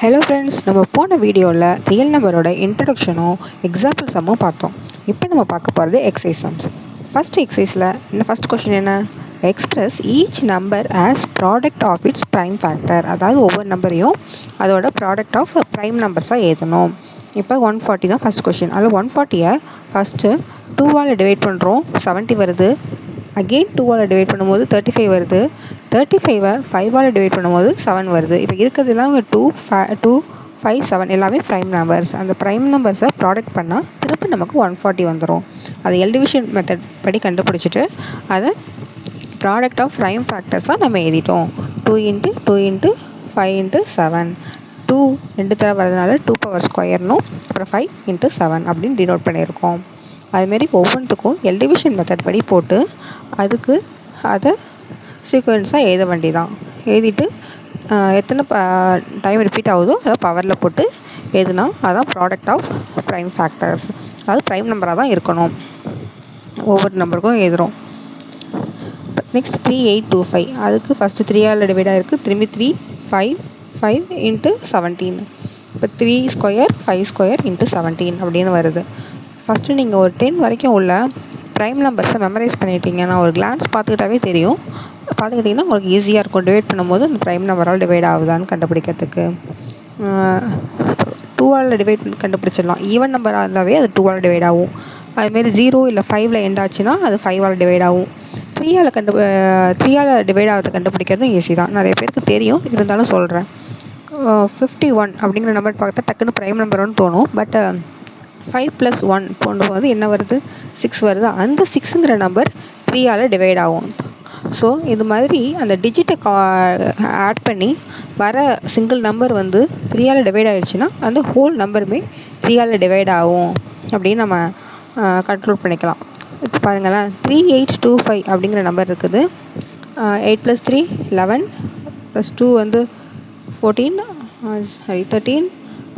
Hello friends, நம்ம போன வீடியோவில் ரியல் நம்பரோட இன்ட்ரடக்ஷனும் எக்ஸாம்பிள் சம்மும் பார்த்தோம். இப்போ நம்ம பார்க்க போகிறது எக்ஸசைஸ் சம்ஸ். ஃபஸ்ட் கொஷின் என்ன? Express each number as product of its prime factor. அதாவது ஒவ்வொரு நம்பரையும் அதோட ப்ராடக்ட் ஆஃப் ப்ரைம் நம்பர்ஸாக எழுதணும். இப்போ 140 தான் ஃபஸ்ட் கொஷின். அதில் 140-ஐ ஃபஸ்ட்டு 2ஆல் டிவைட் பண்ணுறோம், 70 வருது. அகெயின் 2ஆல் டிவைட் பண்ணும்போது 35 வருது. 35-ஐ 5ஆல் டிவைட் பண்ணும்போது 7 வருது. இப்போ இருக்கிறதுலாம் 2, 5, 7 எல்லாமே ப்ரைம் நம்பர்ஸ். அந்த ப்ரைம் நம்பர்ஸை ப்ராடக்ட் பண்ணால் திருப்பி நமக்கு 140 வந்துடும். அதை எல்டிவிஷன் மெத்தட் படி கண்டுபிடிச்சிட்டு அதை ப்ராடக்ட் ஆஃப் ப்ரைம் ஃபேக்டர்ஸாக நம்ம எழுதிட்டோம். 2 × 2 × 5 × 7. 2 2 தடவை வரதுனால 2 பவர் ஸ்கொயர்னும், அப்புறம் 5 × 7 அப்படின்னு டினோட் பண்ணியிருக்கோம். அதுமாரி ஒவ்வொன்றுத்துக்கும் எல்டிவிஷன் மெத்தட் படி போட்டு அதுக்கு அதை சீக்வன்ஸாக எழுத வேண்டியதான். எழுதிட்டு எத்தனை டைம் ரிப்பீட் ஆகுதோ அதை பவரில் போட்டு எழுதுனா அதான் ப்ராடக்ட் ஆஃப் ப்ரைம் ஃபேக்டர்ஸ். அதாவது ப்ரைம் நம்பராக தான் இருக்கணும். ஒவ்வொரு நம்பருக்கும் எழுதுகிறோம். நெக்ஸ்ட் 3825. அதுக்கு ஃபஸ்ட்டு 3ஆல் டிவைட் ஆகிருக்கு. திரும்பி 3, 5, 5 × 17. இப்போ 3 ஸ்கொயர் 5 ஸ்கொயர் × 17 அப்படின்னு வருது. ஃபஸ்ட்டு நீங்கள் ஒரு 10 வரைக்கும் உள்ள ப்ரைம் நம்பர்ஸை மெமரைஸ் பண்ணிட்டீங்கன்னா ஒரு கிளான்ஸ் பார்த்துக்கிட்டாவே தெரியும். பார்த்துக்கிட்டிங்கன்னா உங்களுக்கு ஈஸியாக இருக்கும். டிவைட் பண்ணும்போது அந்த ப்ரைம் நம்பரால் டிவைட் ஆகுதான்னு கண்டுபிடிக்கிறதுக்கு. 2ஆல் டிவைட் கண்டுபிடிச்சிடலாம். ஈவன் நம்பராக இருந்தாவே அது 2ஆல் டிவைட் ஆகும். அதுமாரி 0 இல்லை 5ல் எண்ட் ஆச்சுன்னா அது 5ஆல் டிவைட் ஆகும். 3ஆல் டிவைட் ஆகிறத கண்டுபிடிக்கிறதும் ஈஸி தான். நிறைய பேருக்கு தெரியும், இருந்தாலும் சொல்கிறேன். 51 அப்படிங்கிற நம்பர் பார்த்தா டக்குன்னு ப்ரைம் நம்பர்னு தோணும். பட் 5 + 1 போடும்போது என்ன வருது? 6 வருது. அந்த 6ங்கிற நம்பர் 3ஆல் டிவைட் ஆகும். ஸோ இது மாதிரி அந்த டிஜிட்டை ஆட் பண்ணி வர சிங்கிள் நம்பர் வந்து 3ஆல் டிவைட் ஆகிடுச்சுன்னா அந்த ஹோல் நம்பருமே 3ஆல் டிவைட் ஆகும் அப்படின்னு நம்ம கண்ட்ரோல் பண்ணிக்கலாம். இப்போ பாருங்களேன், 3825 அப்படிங்கிற நம்பர் இருக்குது. 8 + 3 11 + 2 வந்து 14, 13.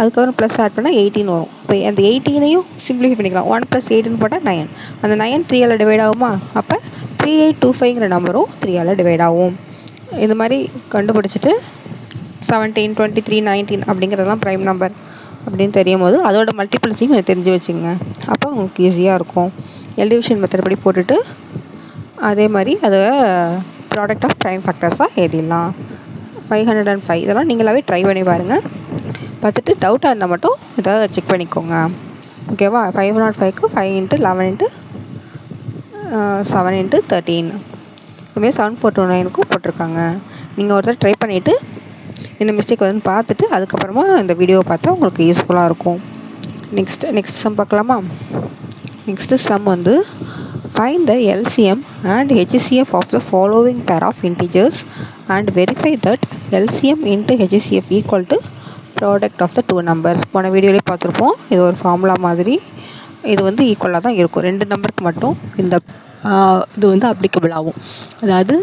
அதுக்கப்புறம் ப்ளஸ் ஆட் பண்ணால் 18 வரும். இப்போ அந்த 18ஐயும் சிம்பிளிஃபை பண்ணிக்கலாம். 1 + 8ன்னு போட்டால் 9. அந்த 9 3ஆல் டிவைட் ஆகுமா? அப்போ 3825ங்கிற நம்பரும் 3ஆல் டிவைட் ஆகும். இது மாதிரி கண்டுபிடிச்சிட்டு 17, 23, 19 அப்படிங்கிறதெல்லாம் ப்ரைம் நம்பர் அப்படின்னு தெரியும் போது அதோட மல்டிபிள்ஸையும் கொஞ்சம் தெரிஞ்சு வச்சுங்க. அப்போ உங்களுக்கு ஈஸியாக இருக்கும். எல்டிவிஷன் மெத்தட் படி போட்டுட்டு அதே மாதிரி அதை ப்ராடக்ட் ஆஃப் ப்ரைம் ஃபேக்டர்ஸாக எழுதிடலாம். 505 இதெல்லாம் நீங்களாவே ட்ரை பண்ணி பாருங்கள். பார்த்துட்டு டவுட்டாக இருந்தால் மட்டும் இதை செக் பண்ணிக்கோங்க. ஓகேவா? 505க்கு 5 × 11 × 7 × 13. இதுமாதிரி 7429க்கும் போட்டிருக்காங்க. நீங்கள் ஒருத்தர் ட்ரை பண்ணிவிட்டு என்ன மிஸ்டேக் வருதுன்னு பார்த்துட்டு அதுக்கப்புறமா இந்த வீடியோவை பார்த்தா உங்களுக்கு யூஸ்ஃபுல்லாக இருக்கும். நெக்ஸ்ட் சம் பார்க்கலாமா? நெக்ஸ்ட்டு சம் வந்து find the LCM and HCF of the following pair of integers and verify that LCM × HCF equal to product of the 2 numbers. போன வீடியோலேயே பார்த்துருப்போம். இது ஒரு ஃபார்முலா மாதிரி. இது வந்து ஈக்குவலாக தான் இருக்கும். 2 நம்பருக்கு மட்டும் இந்த இது வந்து அப்ளிகபிள் ஆகும். அதாவது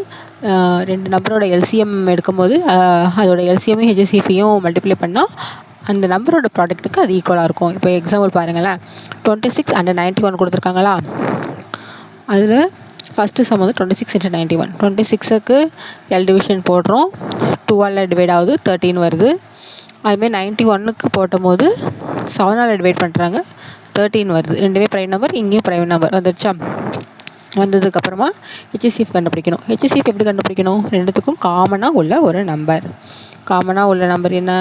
2 நம்பரோட எல்சிஎம் எடுக்கும்போது அதோட எல்சிஎம்மையும் ஹெச்சிஎஃப்பையும் மல்டிப்ளை பண்ணால் அந்த நம்பரோட ப்ராடக்ட்டுக்கு அது ஈக்குவலாக இருக்கும். இப்போ எக்ஸாம்பிள் பாருங்களேன், 26 and 91 கொடுத்துருக்காங்களா? அதில் ஃபஸ்ட்டு சம் வந்து 26 × 91. 26க்கு எல் டிவிஷன் போடுறோம். 2ஆல் டிவைட் ஆகுது, 13 வருது. அதுமாதிரி 91க்கு போடும்போது 7ஆல் டிவைட் பண்ணுறாங்க, 13 வருது. ரெண்டுமே ப்ரைம் நம்பர், இங்கேயும் ப்ரைம் நம்பர் வந்துடுச்சா? வந்ததுக்கப்புறமா ஹெச்சிஎஃப் கண்டுபிடிக்கணும். ஹெச்சிஎஃப் எப்படி கண்டுபிடிக்கணும்? ரெண்டுத்துக்கும் காமனாக உள்ள ஒரு நம்பர். காமனாக உள்ள நம்பர் என்ன?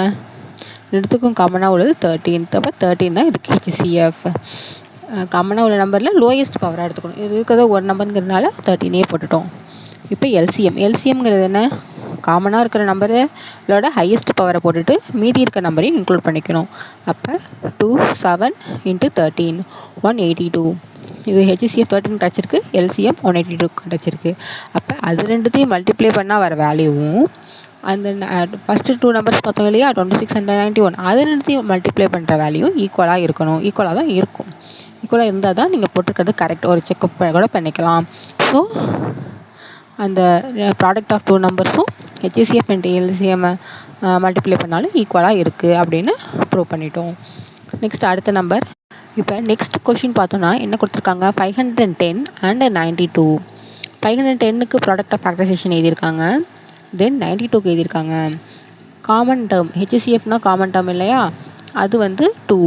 ரெண்டுத்துக்கும் காமனாக உள்ளது 13. அப்போ 13 தான் இதுக்கு ஹெச்சிஎஃப். காமனாக உள்ள நம்பரில் லோயஸ்ட் பவராக எடுத்துக்கணும். இது இருக்கிறத ஒரு நம்பருங்கிறதுனால 13 போட்டுட்டோம். இப்போ எல்சிஎம்ங்கிறது என்ன? காமனாக இருக்கிற நம்பரோட ஹையஸ்ட் பவரை போட்டுட்டு மீதி இருக்கிற நம்பரையும் இன்க்ளூட் பண்ணிக்கணும். அப்போ 2, 7 × 13 182. இது ஹெச்சிஎஃப் 13 கிடச்சிருக்கு, எல்சிஎம் 182 கிடச்சிருக்கு. அப்போ அது ரெண்டுத்தையும் மல்டிப்ளை பண்ணால் வர வேல்யூவும் அந்த ஃபஸ்ட்டு 2 நம்பர்ஸ் பார்த்தோம் இல்லையா, 26 and 91, அது ரெண்டுத்தையும் மல்டிப்ளை பண்ணுற வேல்யூ ஈக்குவலாக இருக்கணும். ஈக்குவலாக தான் இருக்கும். ஈக்குவலாக இருந்தால் தான் நீங்கள் போட்டுக்கிறது கரெக்ட். ஒரு செக்அப் கூட பண்ணிக்கலாம். ஸோ அந்த ப்ராடக்ட் ஆஃப் 2 நம்பர்ஸும் ஹெச்சிஎஃப் அண்ட் எல்சிஎம் மல்டிப்ளை பண்ணாலும் ஈக்குவலாக இருக்குது அப்படின்னு ப்ரூவ் பண்ணிட்டோம். நெக்ஸ்ட் அடுத்த நம்பர். இப்போ நெக்ஸ்ட் கொஷின் பார்த்தோன்னா என்ன கொடுத்துருக்காங்க? 510 and 92. 510க்கு ப்ராடக்ட் ஆஃப் ஃபேக்டரைசேஷன் எழுதியிருக்காங்க. தென் 92க்கு எழுதியிருக்காங்க. காமன் டேர்ம் ஹெச்சிசிஎஃப்னா காமன் டேர்ம் இல்லையா, அது வந்து 2.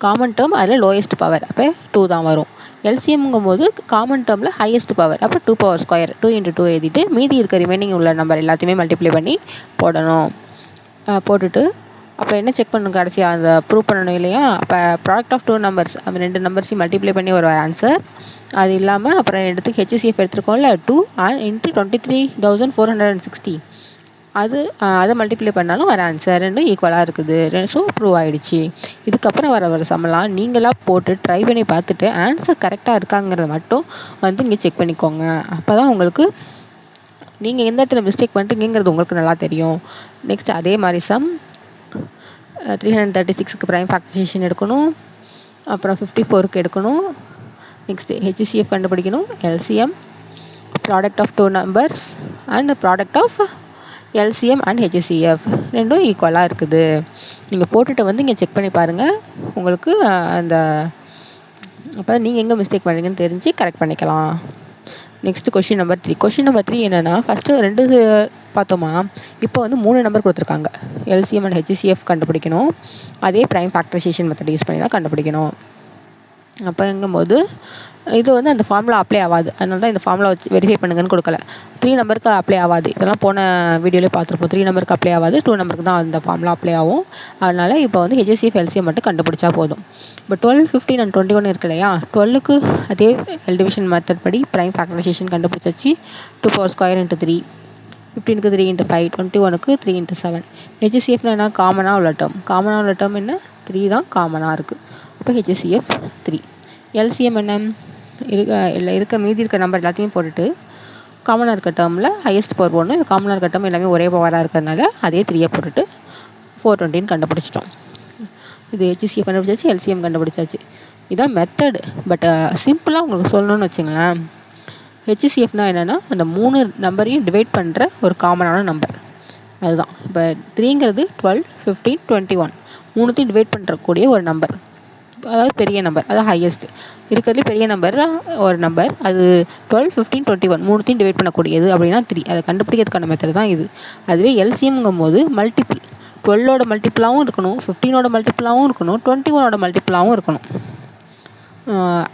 காமன் டேர்ம் அதில் லோயஸ்ட் பவர், அப்போ 2 தான் வரும். எல்சிஎம்ங்கும் போது காமன் டேர்மில் ஹையஸ்ட் பவர், அப்போ 2 பவர் ஸ்கொயர் 2 × 2 எழுதிட்டு மீதி இருக்க ரிமைனிங் உள்ள நம்பர் எல்லாத்தையுமே மல்டிப்ளை பண்ணி போடணும். போட்டுட்டு அப்போ என்ன செக் பண்ணணும், கடைசியாக அந்த ப்ரூவ் பண்ணணும் இல்லையா. அப்போ ப்ராடக்ட் ஆஃப் 2 நம்பர்ஸ், அந்த 2 நம்பர்ஸையும் மல்டிப்ளை பண்ணி ஒரு ஆன்சர். அது இல்லாமல் அப்புறம் எடுத்து ஹெச்சிசிஎஃப் எடுத்துருக்கோம்ல 2 × 23,460, அதை மல்டிப்ளை பண்ணாலும் வர ஆன்சர் ரெண்டும் ஈக்குவலாக இருக்குது. ஸோ ப்ரூவ் ஆகிடுச்சு. இதுக்கப்புறம் வர சம்மெல்லாம் நீங்களாக போட்டு ட்ரை பண்ணி பார்த்துட்டு ஆன்சர் கரெக்டாக இருக்காங்கிறத மட்டும் வந்து இங்கே செக் பண்ணிக்கோங்க. அப்போ தான் உங்களுக்கு நீங்கள் எந்த இடத்துல மிஸ்டேக் பண்ணிட்டீங்கிறது உங்களுக்கு நல்லா தெரியும். நெக்ஸ்ட் அதே மாதிரி சம் 336க்கு ப்ரைம் ஃபேக்டரைசேஷன் எடுக்கணும், அப்புறம் 54க்கு எடுக்கணும். நெக்ஸ்ட்டு ஹெச்சிசிஎஃப் கண்டுபிடிக்கணும், LCM, product of 2 numbers and product of LCM and HCF ரெண்டும் ஈக்குவலாக இருக்குது. நீங்கள் போட்டுட்டு வந்து இங்கே செக் பண்ணி பாருங்கள். உங்களுக்கு அந்த அப்போ நீங்கள் எங்கே மிஸ்டேக் பண்ணுறீங்கன்னு தெரிஞ்சு கரெக்ட் பண்ணிக்கலாம். Next question number 3. Question number 3 என்னென்னா, ஃபஸ்ட்டு 2 பார்த்தோமா, இப்போ வந்து 3 நம்பர் கொடுத்துருக்காங்க. எல்சிஎம் அண்ட் ஹெச்சிசிஎஃப் கண்டுபிடிக்கணும். அதே ப்ரைம் ஃபேக்டரைசேஷன் மெத்தட் யூஸ் பண்ணி தான் கண்டுபிடிக்கணும். அப்போங்கும்போது இது வந்து அந்த ஃபார்முலா அப்ளை ஆகாது. அதனால தான் இந்த ஃபார்முலா வச்சு வெரிஃபை பண்ணுங்கன்னு கொடுக்கல. 3 நம்பருக்கு அப்ளை ஆகாது. இதெல்லாம் போன வீடியோலேயே பார்த்துருப்போம். 3 நம்பருக்கு அப்ளை ஆகாது, 2 நம்பருக்கு தான் அந்த ஃபார்முலா அப்ளை ஆகும். அதனால் இப்போ வந்து ஹெச்சிசிஎஃப் எல்சிஎம் மட்டும் கண்டுபிடிச்சா போதும். இப்போ 12, 15 and 21 இருக்கு இல்லையா, 12க்கு அதே டிவிஷன் மெத்தட் படி ப்ரைம் ஃபேக்டரைசேஷன் கண்டுபிடிச்சாச்சு. 2 பவர் ஸ்கொயர் × 3, 15க்கு 3 × 5, 21க்கு 3 × 7. ஹெச்சிசிஎஃப்னா என்ன, காமனாக உள்ள டேர்ம் என்ன, 3 தான் காமனாக இருக்குது. அப்போ ஹெச்சிசிஎஃப் 3. எல்சிஎம் என்ன, இருக்க மீதி இருக்க நம்பர் எல்லாத்தையுமே போட்டுட்டு காமனாக இருக்க டேர்மில் ஹையஸ்ட் பவர் 1, காமனாக இருக்க டேர்ம் எல்லாமே ஒரே பவராக இருக்கிறதுனால அதே 3 போட்டுட்டு 420 கண்டுபிடிச்சிட்டோம். இது ஹெச்சிசிஎஃப் கண்டுபிடிச்சாச்சு, எல்சிஎம் கண்டுபிடிச்சாச்சு. இதுதான் மெத்தடு. பட் சிம்பிளாக உங்களுக்கு சொல்லணும்னு வச்சுங்களேன், ஹெச்சிசிஎஃப்னா என்னென்னா அந்த 3 நம்பரையும் டிவைட் பண்ணுற ஒரு காமனான நம்பர், அதுதான். இப்போ 3ங்கிறது 12, 15, 21 3த்தையும் டிவைட் பண்ணுறக்கூடிய ஒரு நம்பர், அதாவது பெரிய நம்பர், அதாவது ஹையஸ்ட் இருக்கிறதுலே பெரிய நம்பர் ஒரு நம்பர். அது 12, 15, 21 3த்தையும் டிவைட் பண்ணக்கூடியது அப்படின்னா 3. அதை கண்டுபிடிக்கிறதுக்கான மெத்தட் தான் இது. அதுவே எல்சிஎம்ங்கும் போது மல்டிபிள் 12ஓட மல்டிபிளாகவும் இருக்கணும், 15ஓட மல்டிபிளாகவும் இருக்கணும், 21ஓட மல்டிபிளாகவும் இருக்கணும்.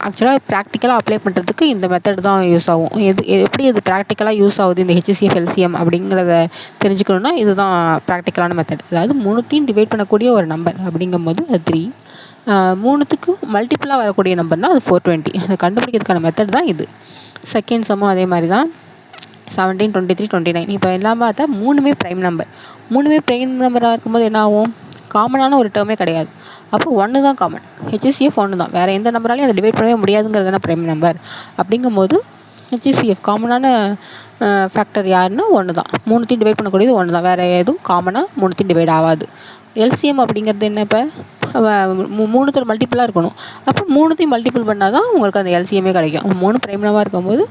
ஆக்சுவலாக ப்ராக்டிக்கலாக அப்ளை பண்ணுறதுக்கு இந்த மெத்தட் தான் யூஸ் ஆகும். எப்படி இது ப்ராக்டிக்கலாக யூஸ் ஆகுது இந்த ஹெச்சிசிஎஃப் எல்சிஎம் அப்படிங்கிறத தெரிஞ்சுக்கணுன்னா இதுதான் ப்ராக்டிக்கலான மெத்தட். அதாவது 3த்தையும் டிவைட் பண்ணக்கூடிய ஒரு நம்பர் அப்படிங்கும்போது அது 3, 3த்துக்கு மல்டிபிளாக வரக்கூடிய நம்பர்னால் அது 420. அதை கண்டுபிடிக்கிறதுக்கான மெத்தட் தான் இது. செகண்ட் சம்மும் அதே மாதிரி தான், 17, 23, 29. இப்போ எல்லாம் பார்த்தா 3மே ப்ரைம் நம்பர். 3மே ப்ரைம் நம்பராக இருக்கும்போது என்ன ஆகும், காமனான ஒரு டேர்மே கிடையாது. அப்போ 1 தான் காமன், ஹெச்சிசிஎஃப் 1 தான். வேறு எந்த நம்பராலையும் அதை டிவைட் பண்ணவே முடியாதுங்கிறது தானே ப்ரைம் நம்பர். அப்படிங்கும்போது ஹெச்சிசிஎஃப் காமனான ஃபேக்டர் யாருன்னா 1 தான். 3த்தையும் டிவைட் பண்ணக்கூடியது 1 தான். வேறு எதுவும் காமனாக 3த்தையும் டிவைட் ஆகாது. எல்சிஎம் அப்படிங்கிறது என்ன, இப்போ 3த்தோட மல்டிபிளாக இருக்கணும். அப்போ 3த்தையும் மல்டிபிள் பண்ணால் தான் உங்களுக்கு அந்த எல்சிஎம்மே கிடைக்கும். 3 ப்ரைம் நம்பராக இருக்கும்போது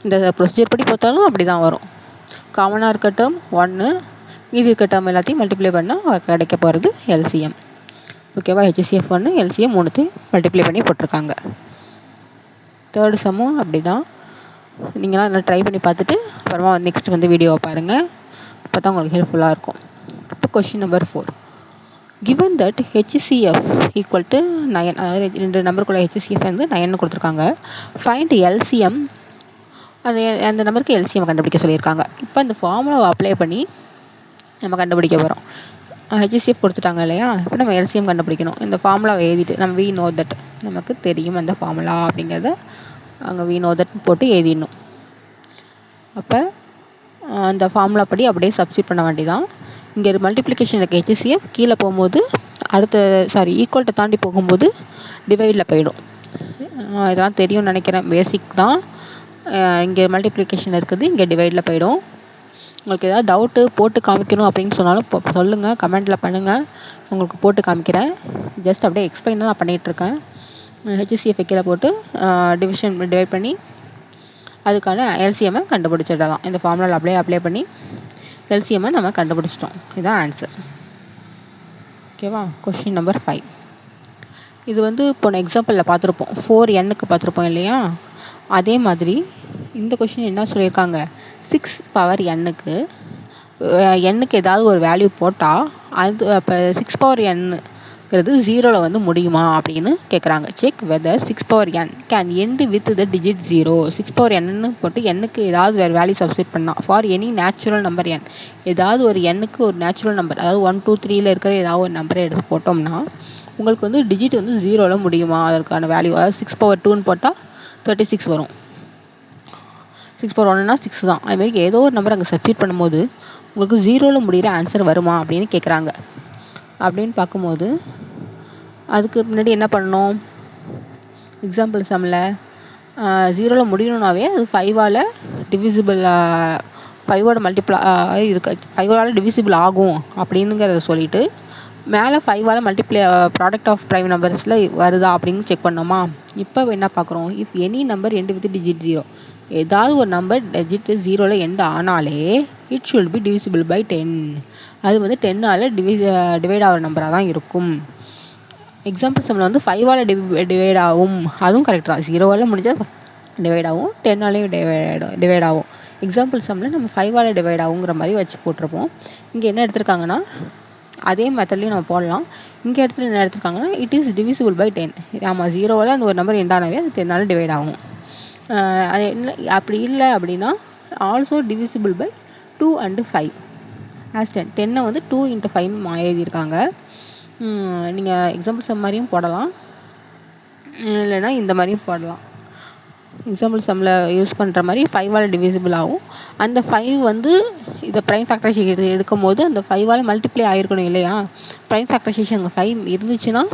இந்த ப்ரொசீஜர் படி பார்த்தாலும் அப்படி தான் வரும். காமனாக இருக்க டேர்ம் 1, மீதி இருக்க டேர்ம் எல்லாத்தையும் மல்டிப்ளை பண்ணால் கிடைக்க போகிறது எல்சிஎம். ஓகேவா, ஹெச்சிசிஎஃப் 1, எல்சிஎம் 3த்தையும் மல்டிப்ளை பண்ணி போட்டிருக்காங்க. தேர்டு சம்மும் அப்படி தான். நீங்களாம் நல்லா ட்ரை பண்ணி பார்த்துட்டு அப்புறமா நெக்ஸ்ட் வந்து வீடியோவை பாருங்கள். அப்போ தான் உங்களுக்கு ஹெல்ப்ஃபுல்லாக இருக்கும். இப்போ question number 4. given that HCF equal to 9, அதாவது 2 நம்பருக்குள்ள HCF வந்து 9 கொடுத்துருக்காங்க. find LCM, அந்த நம்பருக்கு LCM கண்டுபிடிக்க சொல்லியிருக்காங்க. இப்போ இந்த ஃபார்முலாவை அப்ளை பண்ணி நம்ம கண்டுபிடிக்க போகிறோம். HCF கொடுத்துட்டாங்க இல்லையா, இப்போ நம்ம LCM கண்டுபிடிக்கணும். இந்த ஃபார்முலாவை எழுதிட்டு நம்ம we know that, நமக்கு தெரியும் அந்த ஃபார்முலா அப்படிங்கிறத அங்கே we know that போட்டு எழுதிடணும். அப்போ அந்த ஃபார்முலா படி அப்படியே சப்ஸ்டிட் பண்ண வேண்டியதான். இங்கே மல்டிப்ளிகேஷன் இருக்க HCF கீழே போகும்போது ஈக்குவல்ட்டை தாண்டி போகும்போது டிவைடில் போயிடும். இதெல்லாம் தெரியும்னு நினைக்கிறேன், பேசிக் தான். இங்கே மல்டிப்ளிகேஷன் இருக்குது, இங்கே டிவைடில் போயிடும். உங்களுக்கு ஏதாவது டவுட்டு போட்டு காமிக்கணும் அப்படின்னு சொன்னாலும் சொல்லுங்கள், கமெண்ட்டில் பண்ணுங்கள், உங்களுக்கு போட்டு காமிக்கிறேன். ஜஸ்ட் அப்படியே எக்ஸ்பிளைன் தான் நான் பண்ணிகிட்ருக்கேன். HCF கீழே போட்டு டிவைட் பண்ணி அதுக்கான LCM கண்டுபிடிச்சிடலாம். இந்த ஃபார்முலாவில் அப்ளை பண்ணி LCM நம்ம கண்டுபிடிச்சிட்டோம். இதுதான் ஆன்சர். ஓகேவா. Question number 5. இது வந்து போன எக்ஸாம்பிளில் பார்த்துருப்போம், 4n பார்த்துருப்போம் இல்லையா. அதே மாதிரி இந்த கொஷின் என்ன சொல்லியிருக்காங்க, 6 பவர் n எண்ணுக்கு ஏதாவது ஒரு வேல்யூ போட்டால் அது இப்போ 6 பவர் என்ங்கிறது 0ல் வந்து முடியுமா அப்படின்னு கேட்குறாங்க. Check whether 6 power n can end with the digit 0. 6 power என்னு போட்டு எண்ணுக்கு ஏதாவது வேறு வேல்யூ சப்ஸ்டிட் பண்ணால் for any natural number n, ஏதாவது ஒரு எண்ணுக்கு ஒரு நேச்சுரல் நம்பர், அதாவது 1 2 3ல் இருக்கிற ஏதாவது ஒரு நம்பரை எடுத்து போட்டோம்னா உங்களுக்கு வந்து டிஜிட் வந்து 0ல் முடியுமா அதற்கான வேல்யூ. அதாவது 6 பவர் 2ன்னு போட்டால் 36 வரும். 6 பவர் 1னா 6 தான். அதுமாரி ஏதோ ஒரு நம்பர் அங்கே சப்ஸ்டிட் பண்ணும்போது உங்களுக்கு 0ல் முடிகிற ஆன்சர் வருமா அப்படின்னு கேட்குறாங்க. அப்படின்னு பார்க்கும்போது அதுக்கு முன்னாடி என்ன பண்ணணும், எக்ஸாம்பிள் சம்மில் 0ல் முடியணுன்னாவே அது 5ஆல் டிவிசிபிள், 5ஓட மல்டிப்ளை இருக்க 5ஆல் டிவிசிபிள் ஆகும் அப்படிங்கிறத சொல்லிவிட்டு மேலே 5ஆல் மல்டிப்ளை ப்ராடக்ட் ஆஃப் ப்ரைம் நம்பர்ஸில் வருதா அப்படின்னு செக் பண்ணோமா. இப்போ என்ன பார்க்குறோம், if any number end with digit 0, ஏதாவது ஒரு நம்பர் டிஜிட் 0ல் எண்ட் ஆனாலே it should be divisible by 10. அது வந்து 10ஆல் டிவைட் ஆகிற நம்பராக தான் இருக்கும். எக்ஸாம்பிள் சம்மில் வந்து 5ஆல் டிவைட் ஆகும், அதுவும் கரெக்ட் தான். 0ஆல் முடிஞ்சால் டிவைட் ஆகும், 10ஆலையும் டிவைட் ஆகும். எக்ஸாம்பிள் சம்மில் நம்ம 5ஆல் டிவைட் ஆகுங்கிற மாதிரி வச்சு போட்டிருப்போம். இங்கே என்ன எடுத்திருக்காங்கன்னா அதே மெத்தட்லேயும் நம்ம போடலாம். இங்கே இடத்துல என்ன எடுத்திருக்காங்கன்னா இட் இஸ் டிவிசிபிள் பை 10. ஆமாம், 0ல் அந்த ஒரு நம்பர் எண்டானவே அது 10ஆல் டிவைட் ஆகும். அது என்ன அப்படி இல்லை அப்படின்னா also divisible by 2 and 5 as 10. 10 வந்து 2 into 5 எழுதியிருக்காங்க. நீங்கள் எக்ஸாம்பிள் சம் மாதிரியும் போடலாம், இல்லைன்னா இந்த மாதிரியும் போடலாம். எக்ஸாம்பிள் சம்மில் யூஸ் பண்ணுற மாதிரி 5ஆல் டிவிசிபிள் ஆகும். அந்த 5 வந்து இதை ப்ரைம் ஃபேக்டரைசேஷன் எடுக்கும் போது அந்த 5ஆல் மல்டிப்ளை ஆகிருக்கணும் இல்லையா. ப்ரைம் ஃபேக்டரைசேஷன் அங்கே 5 இருந்துச்சுன்னா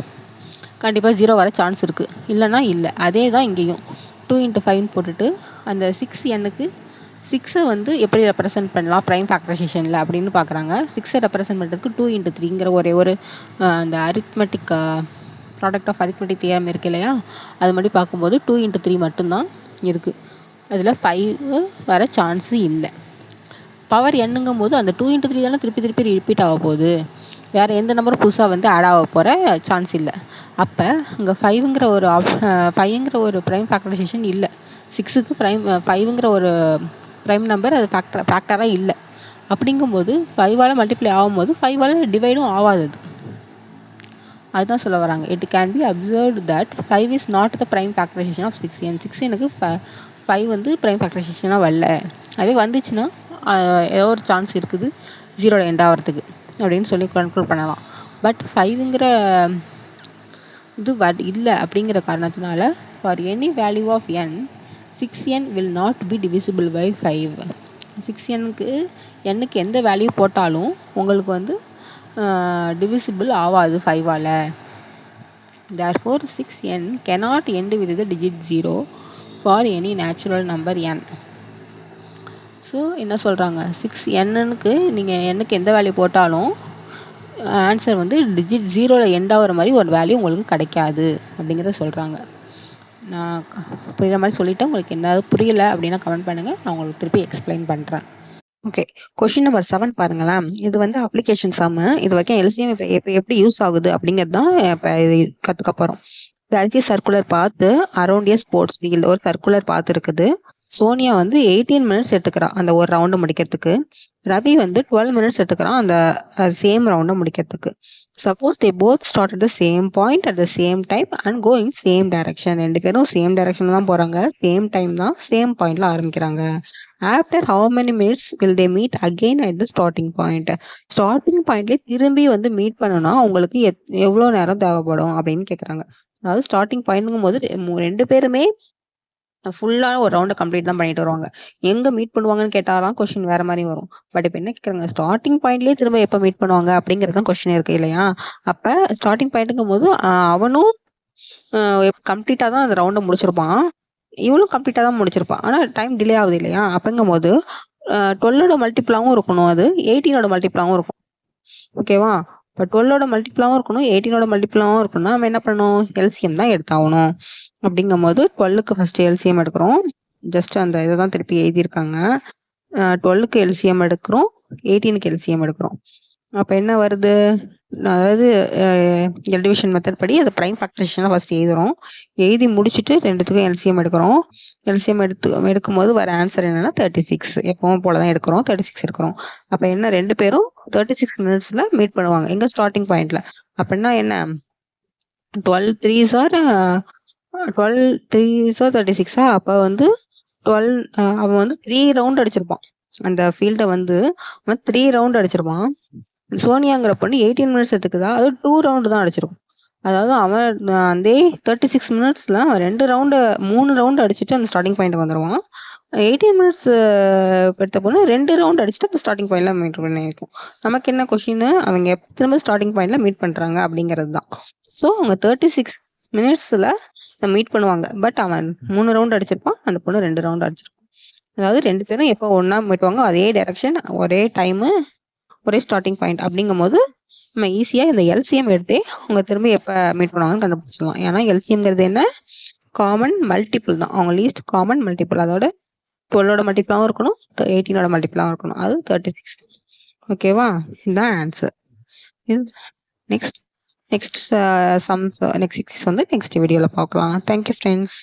கண்டிப்பாக 0 வர சான்ஸ் இருக்குது, இல்லைன்னா இல்லை. அதே தான் இங்கேயும் 2 into 5 போட்டுட்டு அந்த 6n 6 வந்து எப்படி ரெப்ரசன்ட் பண்ணலாம் ப்ரைம் ஃபேக்டரைசேஷனில் அப்படின்னு பார்க்குறாங்க. 6 ரெப்ரசன்ட் பண்ணுறதுக்கு 2 into 3ங்கிற ஒரே ஒரு அந்த arithmetic product of arithmetic theorem இருக்குது இல்லையா, அது மாதிரி பார்க்கும்போது 2 into 3 மட்டும்தான் இருக்குது. அதில் 5 வர சான்ஸு இல்லை. பவர் எண்ணுங்கும் போது அந்த 2 into 3 தானே திருப்பி ரிப்பீட் ஆக போகுது, வேறு எந்த நம்பரும் புதுசாக வந்து ஆட் ஆக போகிற சான்ஸ் இல்லை. அப்போ இங்கே 5ங்கிற ஒரு ப்ரைம் ஃபேக்டரைசேஷன் இல்லை. 6க்கு 5ங்கிற ஒரு ப்ரைம் நம்பர் அது ஃபேக்டராக இல்லை. அப்படிங்கும்போது 5ஆல் மல்டிப்ளை ஆகும்போது 5ஆல் டிவைடும் ஆகாது. அதுதான் சொல்ல வராங்க. It can be observed that 5 is not the prime factorisation of 6n. 6nக்கு 5 வந்து ப்ரைம் ஃபேக்டரைசேஷனாக வரல. அதே வந்துச்சுன்னா ஏதோ ஒரு சான்ஸ் இருக்குது 0ல் எண்ட் ஆகிறதுக்கு அப்படின்னு சொல்லி கன்க்ளூட் பண்ணலாம். பட் 5ங்கிற இது இல்லை அப்படிங்கிற காரணத்தினால for any value of n 6n will not be divisible by 5. 6nக்கு எண்ணுக்கு எந்த வேல்யூ போட்டாலும் உங்களுக்கு வந்து divisible ஆகாது 5ஆல். therefore 6n cannot end with the digit 0 for any natural number n. So என்ன சொல்கிறாங்க, 6nக்கு நீங்கள் எண்ணுக்கு எந்த வேல்யூ போட்டாலும் ஆன்சர் வந்து டிஜிட் 0ல் எண்ட் ஆகிற மாதிரி ஒரு வேல்யூ உங்களுக்கு கிடைக்காது அப்படிங்கிறத சொல்கிறாங்க. நான் புரிகிற மாதிரி சொல்லிவிட்டேன். உங்களுக்கு எதாவது புரியலை அப்படின்னா கமெண்ட் பண்ணுங்கள், நான் உங்களுக்கு திருப்பி எக்ஸ்பிளைன் பண்ணுறேன். ஓகே, கொஷின் நம்பர் 7 பாருங்களேன். இது வந்து அப்ளிகேஷன் சம்மு. இது வரைக்கும் எல்சிஎம் இப்போ எப்படி யூஸ் ஆகுது அப்படிங்கிறது தான் இப்போ இது கற்றுக்க போகிறோம். இது அரிசி சர்க்குலர் பார்த்து அரௌண்ட் ஏ ஸ்போர்ட்ஸ் ஃபீல்டு, ஒரு சர்க்குலர் பார்த்து இருக்குது. சோனியா வந்து 18 மினிட்ஸ் எடுத்துக்கிறான் அந்த ஒரு ரவுண்டு முடிக்கிறதுக்கு. ரவி வந்து 12 மினிட்ஸ் எடுத்துக்கிறான் அந்த சேம் ரவுண்டை முடிக்கிறதுக்கு. Suppose they both start at the same point at the same time and go in same direction. 2 பேரும் சேம் டைரக்ஷனில் தான் போகிறாங்க, சேம் டைம் தான், சேம் பாயிண்டில் ஆரம்பிக்கிறாங்க. After how many minutes will they meet again at the starting point? Starting பாயிண்ட்லேயே திரும்பி வந்து மீட் பண்ணணும்னா அவங்களுக்கு எவ்வளோ நேரம் தேவைப்படும் அப்படின்னு கேட்குறாங்க. அதாவது ஸ்டார்டிங் பாயிண்ட்டுங்கும் போது 2 பேருமே ஃபுல்லாக ஒரு ரவுண்டை கம்ப்ளீட் தான் பண்ணிட்டு வருவாங்க. எங்கே மீட் பண்ணுவாங்கன்னு கேட்டாலாம் கொஸ்டின் வேறு மாதிரி வரும். பட் இப்போ என்ன கேட்குறாங்க, ஸ்டார்டிங் பாயிண்ட்லேயே திரும்ப எப்போ மீட் பண்ணுவாங்க அப்படிங்கிறது தான் கொஸ்டின் இருக்குது இல்லையா. அப்போ ஸ்டார்டிங் பாயிண்ட்டுங்கும் போது அவனும் கம்ப்ளீட்டாக தான் அந்த ரவுண்டை முடிச்சிருப்பான், இவளும் கம்ப்ளீட்டாக தான் முடிச்சிருப்பான். ஆனால் டைம் டிலே ஆகுது இல்லையா. அப்படிங்கும் போது 12ஓட மல்டிப்ளாவும் இருக்கணும், அது 18ஓட மல்டிப்ளாவும் இருக்கும். ஓகேவா. இப்போ 12ஓட மல்டிப்ளாவும் இருக்கணும், 18ஓட மல்டிப்ளாவும் இருக்கணும்னா நம்ம என்ன பண்ணணும், எல்சிஎம் தான் எடுத்தாகணும். அப்படிங்கும் போது 12க்கு ஃபஸ்ட்டு எல்சிஎம் எடுக்கிறோம். ஜஸ்ட் அந்த இதை தான் திருப்பி எழுதியிருக்காங்க. 12க்கு எல்சிஎம் எடுக்கிறோம், 18க்கு எல்சிஎம் எடுக்கிறோம். அப்போ என்ன வருது, அதாவது டிவிஷன் மெத்தட் படி அது ப்ரைம் ஃபேக்டரைசேஷனாக ஃபஸ்ட் எழுதுறோம். எழுதி முடிச்சுட்டு ரெண்டுத்துக்கும் எல்சிஎம் எடுக்கிறோம். எல்சிஎம் எடுக்கும்போது வர ஆன்சர் என்னன்னா 36. எப்பவும் போல தான் எடுக்கிறோம். 36 எடுக்கிறோம். அப்போ என்ன 2 பேரும் 36 மினிட்ஸில் மீட் பண்ணுவாங்க எங்கள் ஸ்டார்டிங் பாயிண்ட்ல. அப்படின்னா என்ன 12 3s ஆர் 12 3s ஆர் 36. அப்போ வந்து 12 அவன் வந்து 3 ரவுண்ட் அடிச்சிருப்பான். அந்த ஃபீல்டை வந்து அவன் 3 ரவுண்ட் அடிச்சிருப்பான். சோனியாங்கிற பொண்ணு 18 மினிட்ஸ் எடுத்துக்குதா, அது 2 ரவுண்டு தான் அடிச்சிருக்கும். அதாவது அவன் அதே 36 மினிட்ஸில் அவன் 2 ரவுண்டு 3 ரவுண்டு அடிச்சுட்டு அந்த ஸ்டார்டிங் பாயிண்ட்டுக்கு வந்துடுவான். 18 மினிட்ஸ் எடுத்த பொண்ணு 2 ரவுண்ட் அடிச்சுட்டு அந்த ஸ்டார்டிங் பாயிண்ட்ல மீட் பண்ணியிருக்கும். நமக்கு என்ன கொஷின், அவங்க எப்போ திரும்ப ஸ்டார்டிங் பாயிண்ட்ல மீட் பண்ணுறாங்க அப்படிங்கிறது தான். ஸோ அவங்க 36 மினிட்ஸில் மீட் பண்ணுவாங்க. பட் அவன் 3 ரவுண்ட் அடிச்சிருப்பான், அந்த பொண்ணு 2 ரவுண்ட் அடிச்சிருப்பான். அதாவது 2 பேரும் எப்போ ஒன்றா மீட்டுவாங்க, அதே டைரக்ஷன், ஒரே டைமு, ஒரே ஸ்டார்டிங் பாயிண்ட். அப்படிங்கும்போது நம்ம ஈஸியாக இந்த எல்சிஎம் எடுத்தே அவங்க திரும்ப எப்போ மீட் பண்ணுவாங்கன்னு கண்டுபிடிச்சிடலாம். ஏன்னா எல்சிஎம்ங்கிறது என்ன, காமன் மல்டிபிள் தான். அவங்க லீஸ்ட் காமன் மல்டிபிள். அதோட 12ஓட மல்டிபிளாகவும் இருக்கணும், 18ஓட மல்டிபிளாகவும் இருக்கணும். அது 36. ஓகேவா? இதுதான் ஆன்சர். இது நெக்ஸ்ட் நெக்ஸ்ட் சம்ஸ் நெக்ஸ்ட் வந்து நெக்ஸ்ட் வீடியோவில் பார்க்கலாம். Thank you friends.